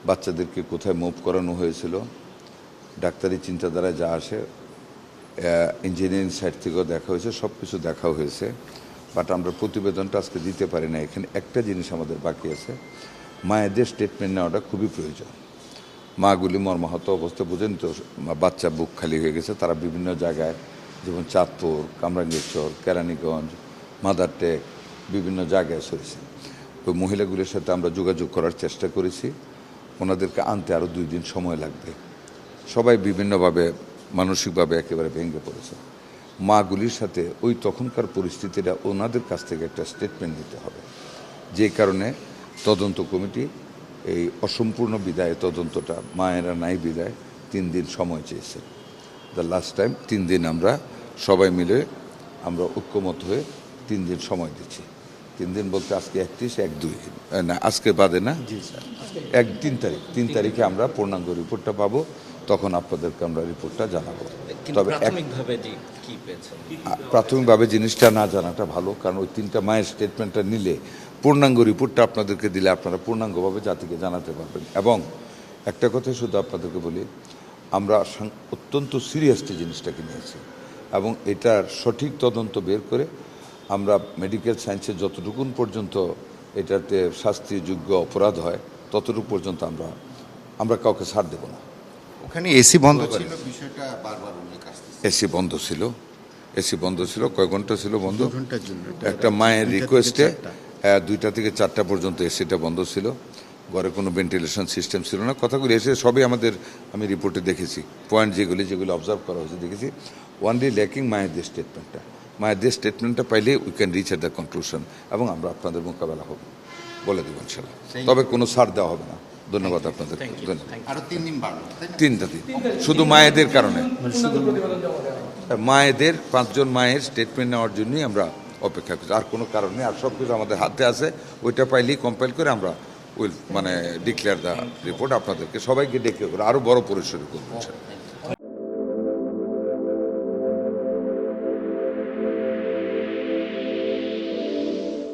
বাচ্চাদেরকে কোথায় মুভ করানো হয়েছিল, ডাক্তারি চিন্তাধারায় যা আসে, ইঞ্জিনিয়ারিং সাইড থেকেও দেখা হয়েছে, সব কিছু দেখা হয়েছে। বাট আমরা প্রতিবেদনটা আজকে দিতে পারি না। এখানে একটা জিনিস আমাদের বাকি আছে, মায়েদের স্টেটমেন্ট নেওয়াটা খুবই প্রয়োজন। মাগুলি মর্মাহত অবস্থা, বুঝেন তো, বাচ্চা বুক খালি হয়ে গেছে। তারা বিভিন্ন জায়গায়, যেমন চাঁদপুর, কামরাঙ্গীরচর, কেরানীগঞ্জ, মাদারটেক, বিভিন্ন জায়গায় সরেছে। তো মহিলাগুলির সাথে আমরা যোগাযোগ করার চেষ্টা করেছি। ওনাদেরকে আনতে আরও 2 দিন সময় লাগবে। সবাই বিভিন্নভাবে মানসিকভাবে একেবারে ভেঙে পড়েছে। মাগুলির সাথে ওই তখনকার পরিস্থিতিটা ওনাদের কাছ থেকে একটা স্টেটমেন্ট নিতে হবে। যে কারণে তদন্ত কমিটি এই অসম্পূর্ণ বিদায় তদন্তটা, মায়েরা নাই বিদায়, 3 দিন সময় চেয়েছে। দ্য লাস্ট টাইম 3 দিন আমরা সবাই মিলে আমরা ঐক্যমত হয়ে 3 দিন সময় দিচ্ছি। 3 দিন বলতে আজকে 31, 1-2 না, আজকে বাদে না, 3 তারিখ, 3 তারিখে আমরা পূর্ণাঙ্গ রিপোর্টটা পাবো। তখন আপনাদেরকে আমরা রিপোর্টটা জানাবো। তবে প্রাথমিকভাবে জিনিসটা না জানাটা ভালো, কারণ ওই 3টা মায়ের স্টেটমেন্টটা নিলে পূর্ণাঙ্গ রিপোর্টটা আপনাদেরকে দিলে আপনারা পূর্ণাঙ্গভাবে জাতিকে জানাতে পারবেন। এবং একটা কথা শুধু আপনাদেরকে বলি, আমরা অত্যন্ত সিরিয়াসলি জিনিসটাকে নিয়েছি এবং এটার সঠিক তদন্ত বের করে আমরা মেডিকেল সায়েন্সে যতটুকুন পর্যন্ত এটাতে শাস্তিযোগ্য অপরাধ হয় ততটুকু পর্যন্ত আমরা কাউকে ছাড় দেব না। ওখানে এসি বন্ধ ছিল, বিষয়টা বারবার উল্লেখ আসছে। এসি বন্ধ ছিল, কয়েক ঘন্টা ছিল বন্ধ। 2 ঘন্টার জন্য একটা মায়ের রিকোয়েস্টে 2টা থেকে 4টা পর্যন্ত এসিটা বন্ধ ছিল। ঘরে কোনো ভেন্টিলেশন সিস্টেম ছিল না। কথাগুলি এসে সবই আমি রিপোর্টে দেখেছি, পয়েন্ট যেগুলি অবজার্ভ করা হয়েছে দেখেছি। ওয়ানলি ল্যাকিং মায়েদের স্টেটমেন্টটা পাইলে we can reach at the conclusion, এবং আমরা আপনাদের মোকাবেলা হবে বলে দেবো ইনশাল্লাহ। তবে কোনো ছাড় দেওয়া হবে না। ধন্যবাদ আপনাদের। আরো 3 দিন বাড়লো, 3টা দিন শুধু মায়েদের কারণে, মায়েদের 5 জন মায়ের স্টেটমেন্ট নেওয়ার জন্যই আমরা অপেক্ষা করছি, আর কোনো কারণে। আর সব কিছু আমাদের হাতে আছে, ওইটা পাইলেই কম্পাইল করে আমরা ডিক্লেয়ার দ্য রিপোর্ট আপনাদেরকে সবাইকে ডেকে করে আরও বড় পরিসরে করবো।